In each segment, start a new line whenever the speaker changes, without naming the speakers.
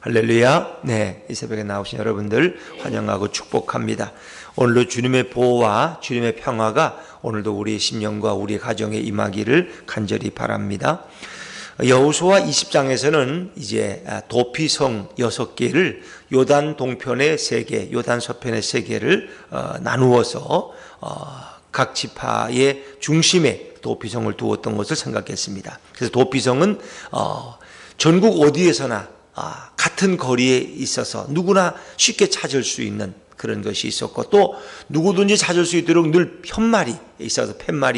할렐루야. 네, 이 새벽에 나오신 여러분들 환영하고 축복합니다. 오늘도 주님의 보호와 주님의 평화가 오늘도 우리의 심령과 우리의 가정에 임하기를 간절히 바랍니다. 여호수아 20장에서는 이제 도피성 6개를 요단 동편의 3개, 요단 서편의 3개를 나누어서 각 지파의 중심에 도피성을 두었던 것을 생각했습니다. 그래서 도피성은 전국 어디에서나 같은 거리에 있어서 누구나 쉽게 찾을 수 있는 그런 것이 있었고, 또 누구든지 찾을 수 있도록 늘 팻말이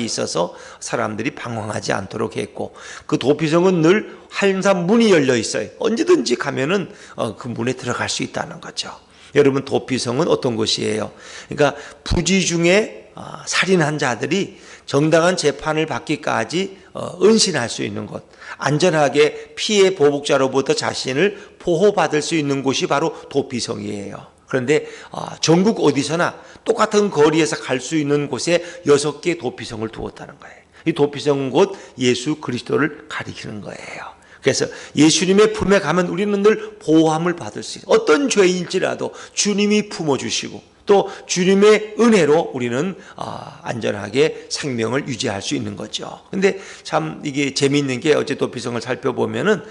있어서 사람들이 방황하지 않도록 했고, 그 도피성은 늘 항상 문이 열려 있어요. 언제든지 가면은 그 문에 들어갈 수 있다는 거죠. 여러분, 도피성은 어떤 곳이에요? 그러니까 부지 중에 살인한 자들이 정당한 재판을 받기까지 은신할 수 있는 곳, 안전하게 피해 보복자로부터 자신을 보호받을 수 있는 곳이 바로 도피성이에요. 그런데 전국 어디서나 똑같은 거리에서 갈 수 있는 곳에 6개의 도피성을 두었다는 거예요. 이 도피성은 곧 예수 그리스도를 가리키는 거예요. 그래서 예수님의 품에 가면 우리는 늘 보호함을 받을 수 있어요. 어떤 죄일지라도 주님이 품어주시고, 또 주님의 은혜로 우리는 안전하게 생명을 유지할 수 있는 거죠. 근데 참 이게 재미있는 게, 어제 도피성을 살펴보면은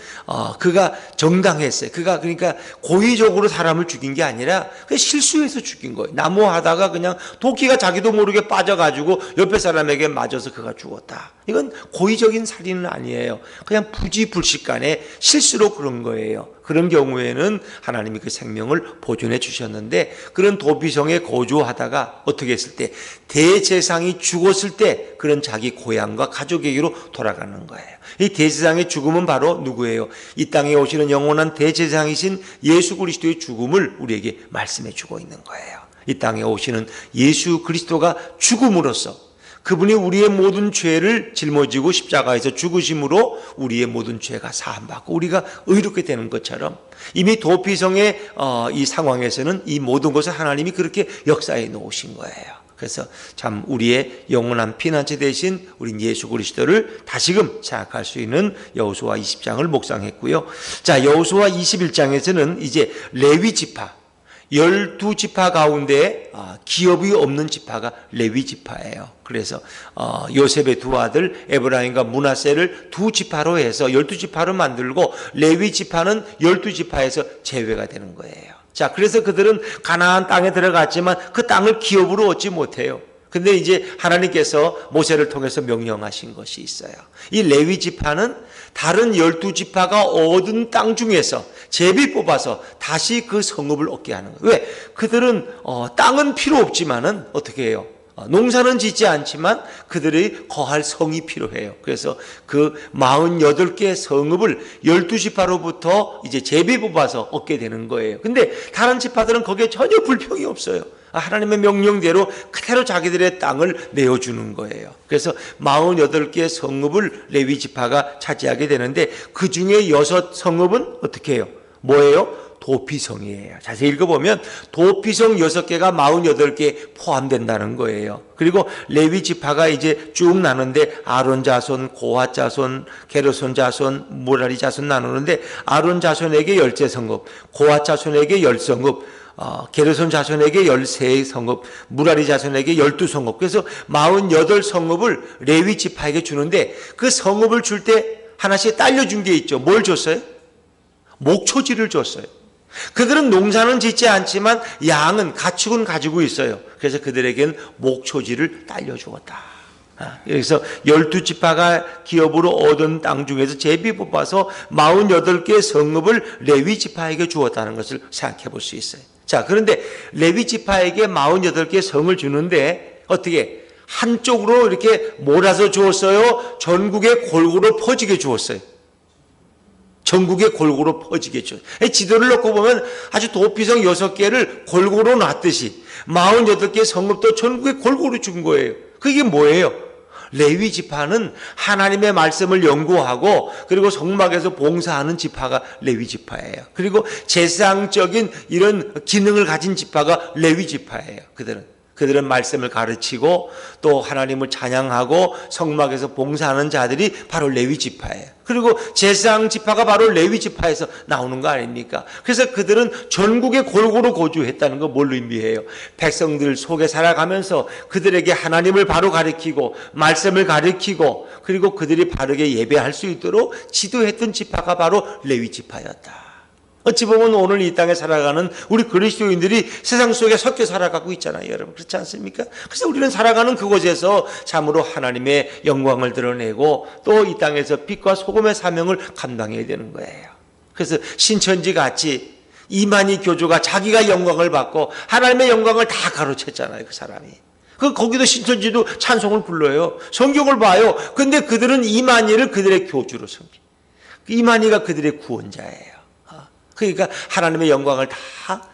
그가 정당했어요. 그가 그러니까 고의적으로 사람을 죽인 게 아니라 그냥 실수해서 죽인 거예요. 나무 하다가 그냥 도끼가 자기도 모르게 빠져가지고 옆에 사람에게 맞아서 그가 죽었다. 이건 고의적인 살인은 아니에요. 그냥 부지불식간에 실수로 그런 거예요. 그런 경우에는 하나님이 그 생명을 보존해 주셨는데, 그런 도피성에 거주하다가 어떻게 했을 때, 대제사장이 죽었을 때 그런 자기 고향과 가족에게로 돌아가는 거예요. 이 대제사장의 죽음은 바로 누구예요? 이 땅에 오시는 영원한 대제사장이신 예수 그리스도의 죽음을 우리에게 말씀해 주고 있는 거예요. 이 땅에 오시는 예수 그리스도가 죽음으로써, 그분이 우리의 모든 죄를 짊어지고 십자가에서 죽으심으로 우리의 모든 죄가 사함받고 우리가 의롭게 되는 것처럼, 이미 도피성의 이 상황에서는 이 모든 것을 하나님이 그렇게 역사해 놓으신 거예요. 그래서 참 우리의 영원한 피난처 되신 우리 예수 그리스도를 다시금 생각할 수 있는 여호수아 20장을 묵상했고요. 자, 여호수아 21장에서는 이제 레위 지파, 12지파 가운데 기업이 없는 지파가 레위 지파예요. 그래서 요셉의 두 아들 에브라임과 므낫세를 2지파로 해서 12지파로 만들고, 레위 지파는 12지파에서 제외가 되는 거예요. 자, 그래서 그들은 가나안 땅에 들어갔지만 그 땅을 기업으로 얻지 못해요. 근데 이제 하나님께서 모세를 통해서 명령하신 것이 있어요. 이 레위 지파는 다른 12지파가 얻은 땅 중에서 제비 뽑아서 다시 그 성읍을 얻게 하는 거예요. 왜? 그들은 땅은 필요 없지만은 어떻게 해요? 농사는 짓지 않지만 그들의 거할 성이 필요해요. 그래서 그 48개 성읍을 12지파로부터 이제 제비 뽑아서 얻게 되는 거예요. 근데 다른 지파들은 거기에 전혀 불평이 없어요. 하나님의 명령대로 그대로 자기들의 땅을 내어주는 거예요. 그래서 48개 성읍을 레위 지파가 차지하게 되는데, 그 중에 6성읍은 어떻게 해요? 뭐예요? 도피성이에요. 자세히 읽어보면 도피성 6개가 48개에 포함된다는 거예요. 그리고 레위 지파가 이제 쭉 나누는데, 아론 자손, 고핫 자손, 게르손 자손, 무라리 자손 나누는데, 아론 자손에게 10성읍, 고핫 자손에게 10성읍, 게르손 자손에게 13성읍, 무라리 자손에게 12성읍, 그래서 48성읍을 레위 지파에게 주는데, 그 성읍을 줄 때 하나씩 딸려준 게 있죠. 뭘 줬어요? 목초지를 줬어요. 그들은 농사는 짓지 않지만 양은, 가축은 가지고 있어요. 그래서 그들에게는 목초지를 딸려주었다. 그래서 12지파가 기업으로 얻은 땅 중에서 제비 뽑아서 48개 성읍을 레위 지파에게 주었다는 것을 생각해 볼 수 있어요. 자, 그런데 레위 지파에게 48개 성을 주는데 어떻게 한쪽으로 이렇게 몰아서 주었어요? 전국에 골고루 퍼지게 주었어요. 전국에 골고루 퍼지게 주었어요. 지도를 놓고 보면 아주 도피성 6개를 골고루 놨듯이 48개 성읍도 전국에 골고루 준 거예요. 그게 뭐예요? 레위 지파는 하나님의 말씀을 연구하고, 그리고 성막에서 봉사하는 지파가 레위 지파예요. 그리고 제사장적인 이런 기능을 가진 지파가 레위 지파예요. 그들은 그들은 말씀을 가르치고 또 하나님을 찬양하고 성막에서 봉사하는 자들이 바로 레위 지파예요. 그리고 제사장 지파가 바로 레위 지파에서 나오는 거 아닙니까? 그래서 그들은 전국에 골고루 거주했다는 거 뭘로 의미해요? 백성들 속에 살아가면서 그들에게 하나님을 바로 가르치고 말씀을 가르치고 그리고 그들이 바르게 예배할 수 있도록 지도했던 지파가 바로 레위 지파였다. 어찌 보면 오늘 이 땅에 살아가는 우리 그리스도인들이 세상 속에 섞여 살아가고 있잖아요, 여러분. 그렇지 않습니까? 그래서 우리는 살아가는 그곳에서 참으로 하나님의 영광을 드러내고 또 이 땅에서 빛과 소금의 사명을 감당해야 되는 거예요. 그래서 신천지 같이 이만희 교주가 자기가 영광을 받고 하나님의 영광을 다 가로챘잖아요, 그 사람이. 거기도 신천지도 찬송을 불러요. 성경을 봐요. 근데 그들은 이만희를 그들의 교주로 섬겨. 이만희가 그들의 구원자예요. 그러니까 하나님의 영광을 다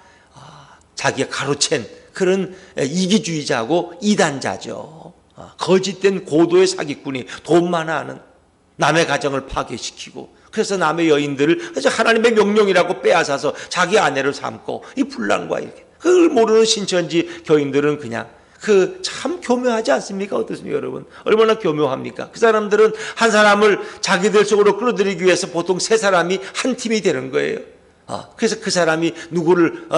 자기가 가로챈 그런 이기주의자고 이단자죠. 거짓된 고도의 사기꾼이 돈 많아 하는 남의 가정을 파괴시키고 그래서 남의 여인들을 하나님의 명령이라고 빼앗아서 자기 아내를 삼고 이 분란과 이렇게 그걸 모르는 신천지 교인들은 그냥 참 교묘하지 않습니까? 어떻습니까, 여러분? 얼마나 교묘합니까? 그 사람들은 한 사람을 자기들 속으로 끌어들이기 위해서 보통 세 사람이 한 팀이 되는 거예요. 그래서 그 사람이 누구를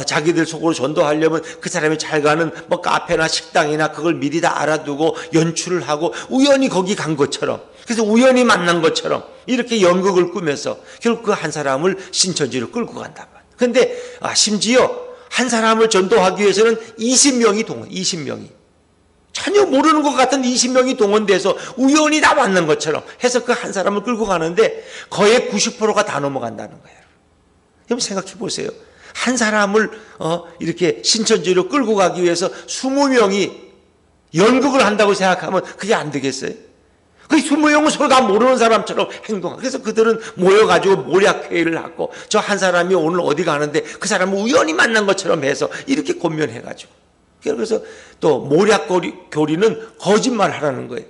자기들 속으로 전도하려면 그 사람이 잘 가는 뭐 카페나 식당이나 그걸 미리 다 알아두고 연출을 하고 우연히 거기 간 것처럼 그래서 우연히 만난 것처럼 이렇게 연극을 꾸면서 결국 그 한 사람을 신천지로 끌고 간단 말이에요. 그런데 심지어 한 사람을 전도하기 위해서는 20명이 동원, 20명이 전혀 모르는 것 같은 20명이 동원돼서 우연히 다 만난 것처럼 해서 그 한 사람을 끌고 가는데 거의 90%가 다 넘어간다는 거예요. 여러분 생각해 보세요. 한 사람을 이렇게 신천지로 끌고 가기 위해서 20명이 연극을 한다고 생각하면 그게 안 되겠어요? 그 20명은 서로 다 모르는 사람처럼 행동하고 그래서 그들은 모여가지고 모략회의를 하고 저 한 사람이 오늘 어디 가는데 그 사람을 우연히 만난 것처럼 해서 이렇게 권면해가지고 그래서 또 모략교리는 거짓말 하라는 거예요.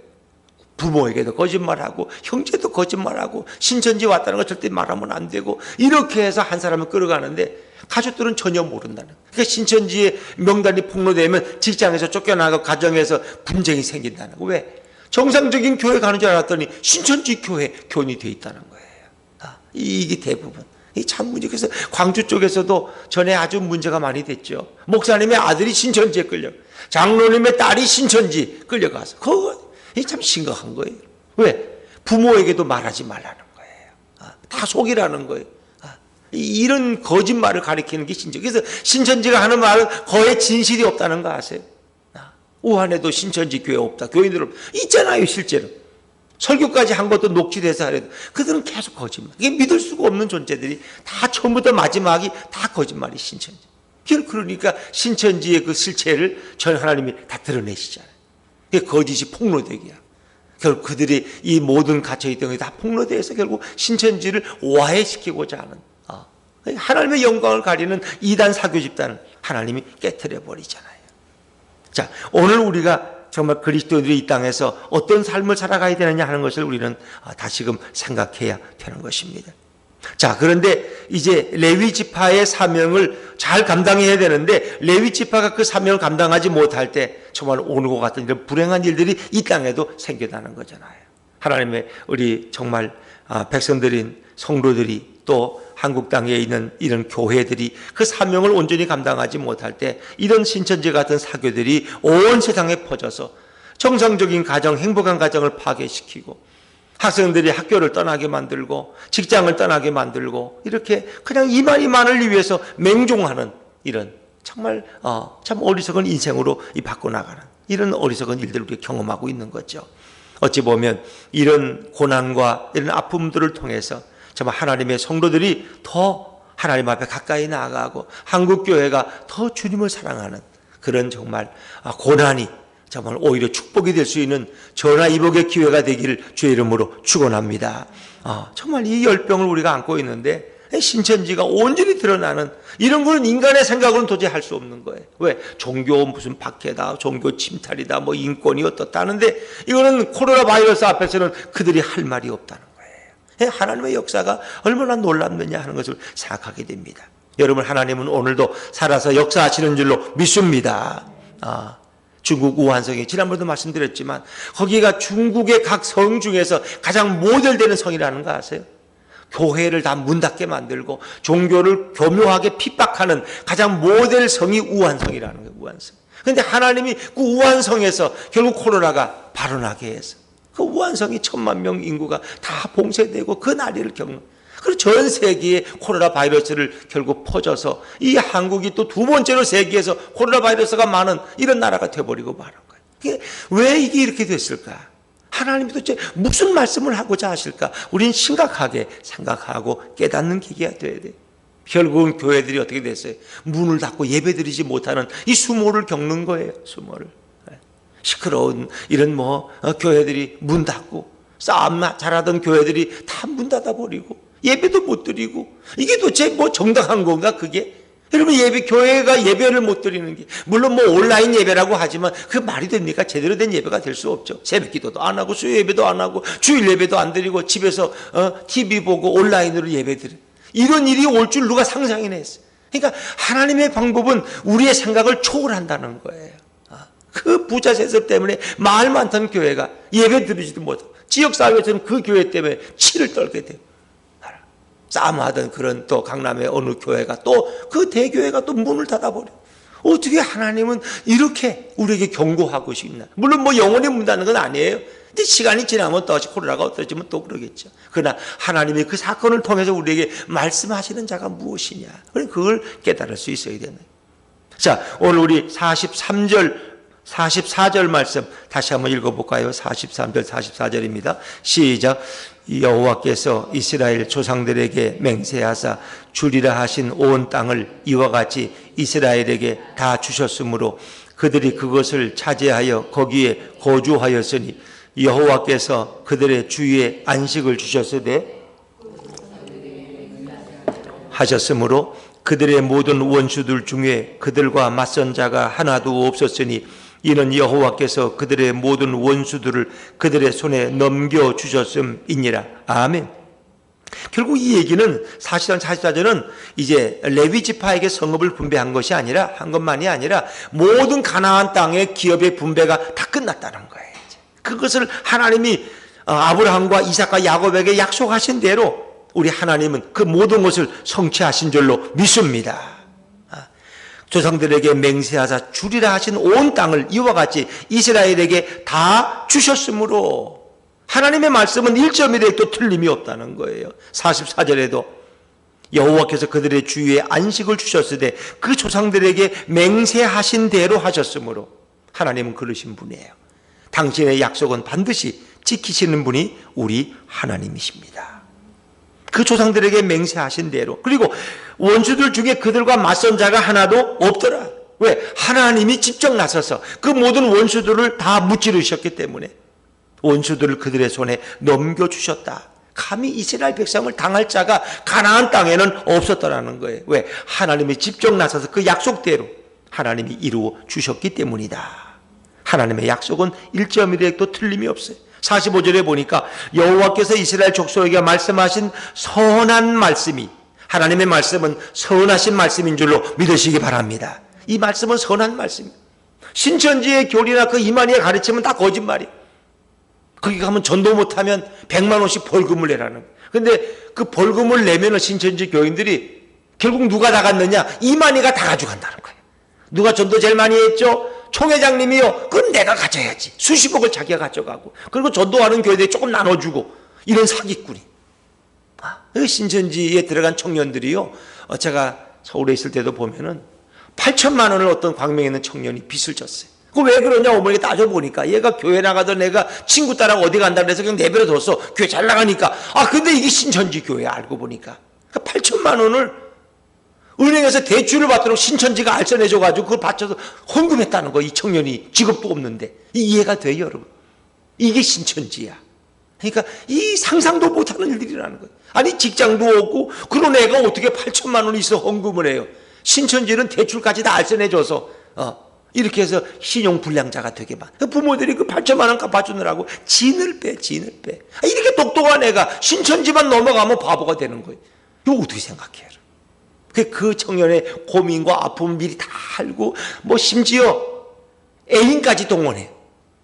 부모에게도 거짓말하고 형제도 거짓말하고 신천지 왔다는 거 절대 말하면 안 되고 이렇게 해서 한 사람을 끌어가는데 가족들은 전혀 모른다는 거예요. 그러니까 신천지의 명단이 폭로되면 직장에서 쫓겨나고 가정에서 분쟁이 생긴다는 거예요. 왜? 정상적인 교회 가는 줄 알았더니 신천지 교회 교인이 돼 있다는 거예요. 이게 대부분. 이 참 문제. 그래서 광주 쪽에서도 전에 아주 문제가 많이 됐죠. 목사님의 아들이 신천지에 끌려, 장로님의 딸이 신천지 끌려가서 이게 참 심각한 거예요. 왜? 부모에게도 말하지 말라는 거예요. 다 속이라는 거예요. 이런 거짓말을 가리키는 게 신천지. 그래서 신천지가 하는 말은 거의 진실이 없다는 거 아세요? 우한에도 신천지 교회 없다. 교인들 없다. 있잖아요, 실제로. 설교까지 한 것도 녹취돼서 하래도 그들은 계속 거짓말. 이게 믿을 수가 없는 존재들이 다 처음부터 마지막이 다 거짓말이 신천지. 그러니까 신천지의 그 실체를 전 하나님이 다 드러내시잖아요. 거짓이 폭로되기야. 결국 그들이 이 모든 갇혀있던 게 다 폭로돼서 결국 신천지를 와해시키고자 하는 하나님의 영광을 가리는 이단 사교 집단을 하나님이 깨트려 버리잖아요. 자, 오늘 우리가 정말 그리스도인들이 이 땅에서 어떤 삶을 살아가야 되느냐 하는 것을 우리는 다시금 생각해야 되는 것입니다. 자, 그런데 이제 레위 지파의 사명을 잘 감당해야 되는데 레위 지파가 그 사명을 감당하지 못할 때 정말 오늘과 같은 이런 불행한 일들이 이 땅에도 생겨나는 거잖아요. 하나님의 우리 정말 백성들인 성도들이 또 한국 땅에 있는 이런 교회들이 그 사명을 온전히 감당하지 못할 때 이런 신천지 같은 사교들이 온 세상에 퍼져서 정상적인 가정, 행복한 가정을 파괴시키고 학생들이 학교를 떠나게 만들고 직장을 떠나게 만들고 이렇게 그냥 이만을 위해서 맹종하는 이런 정말 참 어리석은 인생으로 바꿔나가는 이런 어리석은 일들을 우리가 경험하고 있는 거죠. 어찌 보면 이런 고난과 이런 아픔들을 통해서 정말 하나님의 성도들이 더 하나님 앞에 가까이 나아가고 한국교회가 더 주님을 사랑하는 그런 정말 고난이 정말 오히려 축복이 될 수 있는 전화위복의 기회가 되기를 주의 이름으로 축원합니다. 정말 이 열병을 우리가 안고 있는데 신천지가 온전히 드러나는 이런 거는 인간의 생각으로는 도저히 할 수 없는 거예요. 왜? 종교 무슨 박해다, 종교 침탈이다, 뭐 인권이 어떻다 하는데 이거는 코로나 바이러스 앞에서는 그들이 할 말이 없다는 거예요. 하나님의 역사가 얼마나 놀랍느냐 하는 것을 생각하게 됩니다. 여러분, 하나님은 오늘도 살아서 역사하시는 줄로 믿습니다. 중국 우한성이 지난번에도 말씀드렸지만 거기가 중국의 각 성 중에서 가장 모델되는 성이라는 거 아세요? 교회를 다 문 닫게 만들고 종교를 교묘하게 핍박하는 가장 모델 성이 우한성이라는 거예요. 우한성. 그런데 하나님이 그 우한성에서 결국 코로나가 발원하게 해서 그 우한성이 1000만 명 인구가 다 봉쇄되고 그 난리를 겪는, 그리고 전 세계에 코로나 바이러스를 결국 퍼져서 이 한국이 또 두 번째로 세계에서 코로나 바이러스가 많은 이런 나라가 돼버리고 마는 거예요. 왜 이게 이렇게 됐을까? 하나님이 도대체 무슨 말씀을 하고자 하실까? 우린 심각하게 생각하고 깨닫는 계기가 돼야 돼요. 결국은 교회들이 어떻게 됐어요? 문을 닫고 예배드리지 못하는 이 수모를 겪는 거예요. 수모를. 시끄러운 이런 교회들이 문 닫고 싸움 잘하던 교회들이 다 문 닫아버리고 예배도 못 드리고, 이게 도대체 정당한 건가 그게? 여러분, 교회가 예배를 못 드리는 게, 물론 온라인 예배라고 하지만 그 말이 됩니까? 제대로 된 예배가 될 수 없죠. 새벽 기도도 안 하고 수요 예배도 안 하고 주일 예배도 안 드리고 집에서 TV 보고 온라인으로 예배 드려. 이런 일이 올 줄 누가 상상이나 했어요. 그러니까 하나님의 방법은 우리의 생각을 초월한다는 거예요. 그 부자 세습 때문에 말 많던 교회가 예배 드리지도 못하고, 지역사회에서는 그 교회 때문에 치를 떨게 돼요. 싸움하던 그런 또 강남의 어느 교회가 또 그 대교회가 또 문을 닫아버려. 어떻게 하나님은 이렇게 우리에게 경고하고 싶나? 물론 영원히 문 닫는 건 아니에요. 근데 시간이 지나면 또 코로나가 없어지면 또 그러겠죠. 그러나 하나님이 그 사건을 통해서 우리에게 말씀하시는 자가 무엇이냐? 그걸 깨달을 수 있어야 되는 거예요. 자, 오늘 우리 44절 말씀 다시 한번 읽어볼까요? 43절 44절입니다. 시작. 여호와께서 이스라엘 조상들에게 맹세하사 주리라 하신 온 땅을 이와 같이 이스라엘에게 다 주셨으므로 그들이 그것을 차지하여 거기에 거주하였으니 여호와께서 그들의 주위에 안식을 주셨으되 하셨으므로 그들의 모든 원수들 중에 그들과 맞선 자가 하나도 없었으니 이는 여호와께서 그들의 모든 원수들을 그들의 손에 넘겨주셨음이니라. 아멘. 결국 이 얘기는 사실은 44절은 이제 레위 지파에게 성읍을 분배한 것이 아니라, 한 것만이 아니라 모든 가나안 땅의 기업의 분배가 다 끝났다는 거예요. 그것을 하나님이 아브라함과 이삭과 야곱에게 약속하신 대로 우리 하나님은 그 모든 것을 성취하신 줄로 믿습니다. 조상들에게 맹세하사 주리라 하신 온 땅을 이와 같이 이스라엘에게 다 주셨으므로, 하나님의 말씀은 1.1획도 틀림이 없다는 거예요. 44절에도 여호와께서 그들의 주위에 안식을 주셨으되 그 조상들에게 맹세하신 대로 하셨으므로, 하나님은 그러신 분이에요. 당신의 약속은 반드시 지키시는 분이 우리 하나님이십니다. 그 조상들에게 맹세하신 대로. 그리고 원수들 중에 그들과 맞선 자가 하나도 없더라. 왜? 하나님이 직접 나서서 그 모든 원수들을 다 무찌르셨기 때문에 원수들을 그들의 손에 넘겨주셨다. 감히 이스라엘 백성을 당할 자가 가나안 땅에는 없었다라는 거예요. 왜? 하나님이 직접 나서서 그 약속대로 하나님이 이루어 주셨기 때문이다. 하나님의 약속은 1.1획도 틀림이 없어요. 45절에 보니까 여호와께서 이스라엘 족속에게 말씀하신 선한 말씀이, 하나님의 말씀은 선하신 말씀인 줄로 믿으시기 바랍니다. 이 말씀은 선한 말씀이에요. 신천지의 교리나 그 이만희의 가르침은 다 거짓말이에요. 거기 가면 전도 못하면 100만 원씩 벌금을 내라는 거예요. 근데 그 벌금을 내면 신천지 교인들이 결국 누가 다 갔느냐? 이만희가 다 가져간다는 거예요. 누가 전도 제일 많이 했죠? 총회장님이요. 그건 내가 가져야지. 수십억을 자기가 가져가고, 그리고 전도하는 교회들이 조금 나눠주고, 이런 사기꾼이. 신천지에 들어간 청년들이요, 제가 서울에 있을 때도 보면은 8천만 원을 어떤 광명에 있는 청년이 빚을 졌어요. 그 왜 그러냐? 어머니가 따져보니까 얘가 교회 나가던 애가 친구 따라가 어디 간다 그래서 그냥 내버려뒀어. 교회 잘 나가니까. 근데 이게 신천지 교회 알고 보니까 8천만 원을 은행에서 대출을 받도록 신천지가 알선해줘가지고 그걸 받쳐서 헌금했다는 거. 이 청년이 직업도 없는데. 이해가 돼요, 여러분? 이게 신천지야. 그러니까 이 상상도 못하는 일들이라는 거예요. 아니, 직장도 없고 그런 애가 어떻게 8천만 원이 있어 헌금을 해요? 신천지는 대출까지 다 알선해줘서 이렇게 해서 신용불량자가 되게 많아. 부모들이 그 8천만 원 갚아주느라고 진을 빼. 이렇게 똑똑한 애가 신천지만 넘어가면 바보가 되는 거예요. 이거 어떻게 생각해요? 그 청년의 고민과 아픔을 미리 다 알고, 심지어 애인까지 동원해.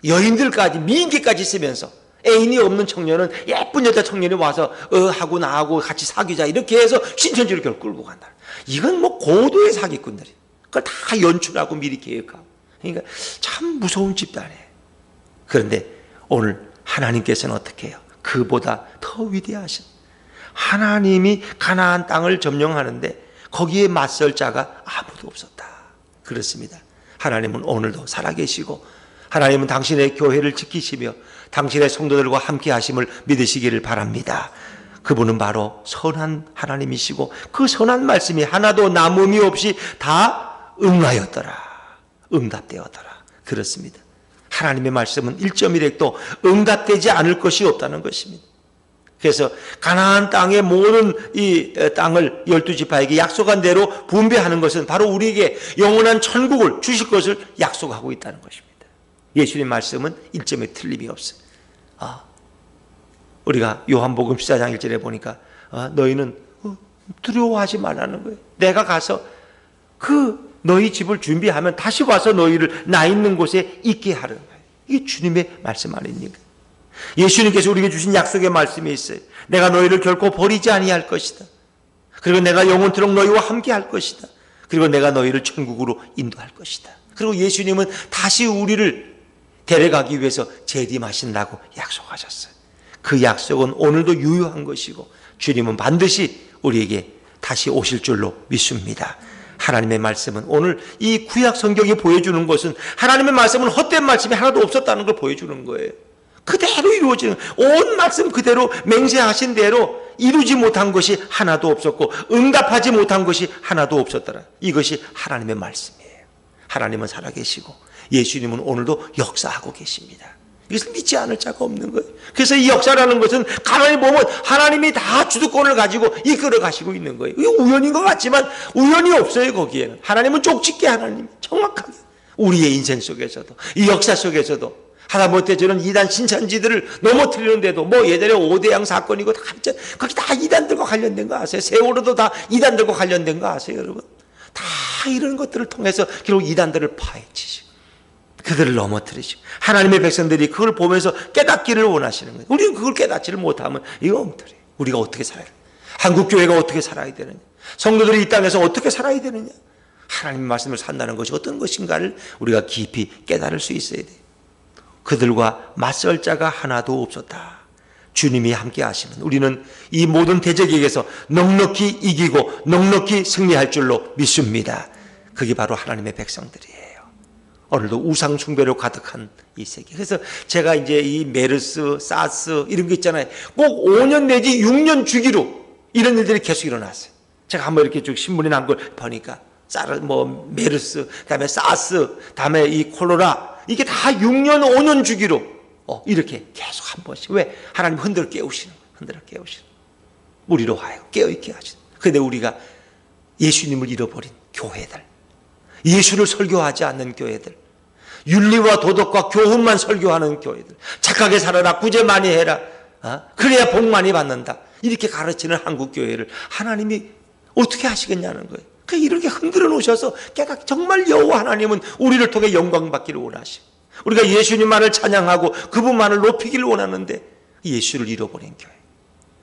여인들까지, 미인계까지 쓰면서 애인이 없는 청년은 예쁜 여자 청년이 와서 하고 나하고 같이 사귀자 이렇게 해서 신천지로 결국 끌고 간다. 이건 뭐 고도의 사기꾼들이. 그걸 다 연출하고 미리 계획하고. 그러니까 참 무서운 집단이에요. 그런데 오늘 하나님께서는 어떻게 해요? 그보다 더 위대하신 하나님이 가나안 땅을 점령하는데 거기에 맞설 자가 아무도 없었다. 그렇습니다. 하나님은 오늘도 살아계시고 하나님은 당신의 교회를 지키시며 당신의 성도들과 함께 하심을 믿으시기를 바랍니다. 그분은 바로 선한 하나님이시고 그 선한 말씀이 하나도 남음이 없이 다 응하였더라. 응답되었더라. 그렇습니다. 하나님의 말씀은 1.1핵도 응답되지 않을 것이 없다는 것입니다. 그래서 가나안 땅의 모든 이 땅을 12지파에게 약속한 대로 분배하는 것은 바로 우리에게 영원한 천국을 주실 것을 약속하고 있다는 것입니다. 예수님 말씀은 1점에 틀림이 없어요. 우리가 요한복음 14장 1절에 보니까 너희는 두려워하지 말라는 거예요. 내가 가서 그 너희 집을 준비하면 다시 와서 너희를 나 있는 곳에 있게 하려는 거예요. 이게 주님의 말씀 아닙니까? 예수님께서 우리에게 주신 약속의 말씀이 있어요. 내가 너희를 결코 버리지 아니할 것이다. 그리고 내가 영원토록 너희와 함께 할 것이다. 그리고 내가 너희를 천국으로 인도할 것이다. 그리고 예수님은 다시 우리를 데려가기 위해서 재림하신다고 약속하셨어요. 그 약속은 오늘도 유효한 것이고 주님은 반드시 우리에게 다시 오실 줄로 믿습니다. 하나님의 말씀은 오늘 이 구약 성경이 보여주는 것은 하나님의 말씀은 헛된 말씀이 하나도 없었다는 걸 보여주는 거예요. 그대로 이루어지는, 온 말씀 그대로 맹세하신 대로 이루지 못한 것이 하나도 없었고 응답하지 못한 것이 하나도 없었더라. 이것이 하나님의 말씀이에요. 하나님은 살아계시고 예수님은 오늘도 역사하고 계십니다. 이것을 믿지 않을 자가 없는 거예요. 그래서 이 역사라는 것은 가만히 보면 하나님이 다 주도권을 가지고 이끌어 가시고 있는 거예요. 이게 우연인 것 같지만 우연이 없어요. 거기에는 하나님은 쪽집게 하나님, 정확하게 우리의 인생 속에서도 이 역사 속에서도 하다못해 저는 이단 신천지들을 넘어뜨리는데도 뭐 예전에 오대양 사건이고 거기 다 이단들과 관련된 거 아세요? 세월호도 다 이단들과 관련된 거 아세요, 여러분? 다 이런 것들을 통해서 결국 이단들을 파헤치시고 그들을 넘어뜨리시고 하나님의 백성들이 그걸 보면서 깨닫기를 원하시는 거예요. 우리는 그걸 깨닫지를 못하면 이거 엉터리예요. 우리가 어떻게 살아야 돼요? 한국교회가 어떻게 살아야 되느냐? 성도들이 이 땅에서 어떻게 살아야 되느냐? 하나님의 말씀을 산다는 것이 어떤 것인가를 우리가 깊이 깨달을 수 있어야 돼요. 그들과 맞설 자가 하나도 없었다. 주님이 함께 하시면 우리는 이 모든 대적에게서 넉넉히 이기고 넉넉히 승리할 줄로 믿습니다. 그게 바로 하나님의 백성들이에요. 오늘도 우상 숭배로 가득한 이 세계. 그래서 제가 이제 이 메르스, 사스 이런 거 있잖아요. 꼭 5년 내지 6년 주기로 이런 일들이 계속 일어났어요. 제가 한번 이렇게 쭉 신문에 난 걸 보니까 메르스, 그다음에 사스, 그다음에 이 콜로라 이게 다 6년, 5년 주기로 이렇게 계속 한 번씩. 왜? 하나님 흔들어 깨우시는 거예요. 흔들어 깨우시는 거예요. 우리로 하여 깨어있게 하시는 거예요. 그런데 우리가 예수님을 잃어버린 교회들, 예수를 설교하지 않는 교회들, 윤리와 도덕과 교훈만 설교하는 교회들, 착하게 살아라, 구제 많이 해라, 그래야 복 많이 받는다, 이렇게 가르치는 한국교회를 하나님이 어떻게 하시겠냐는 거예요. 이렇게 흔들어 놓으셔서 정말 여호와 하나님은 우리를 통해 영광 받기를 원하시고 우리가 예수님만을 찬양하고 그분만을 높이기를 원하는데 예수를 잃어버린 교회,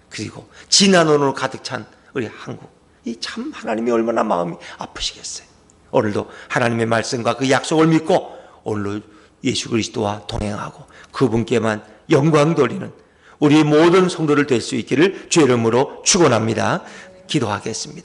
그리고 진한원으로 가득 찬 우리 한국, 이 참 하나님이 얼마나 마음이 아프시겠어요. 오늘도 하나님의 말씀과 그 약속을 믿고 오늘로 예수 그리스도와 동행하고 그분께만 영광 돌리는 우리 모든 성도를 될 수 있기를 주의 이름으로 축원합니다. 기도하겠습니다.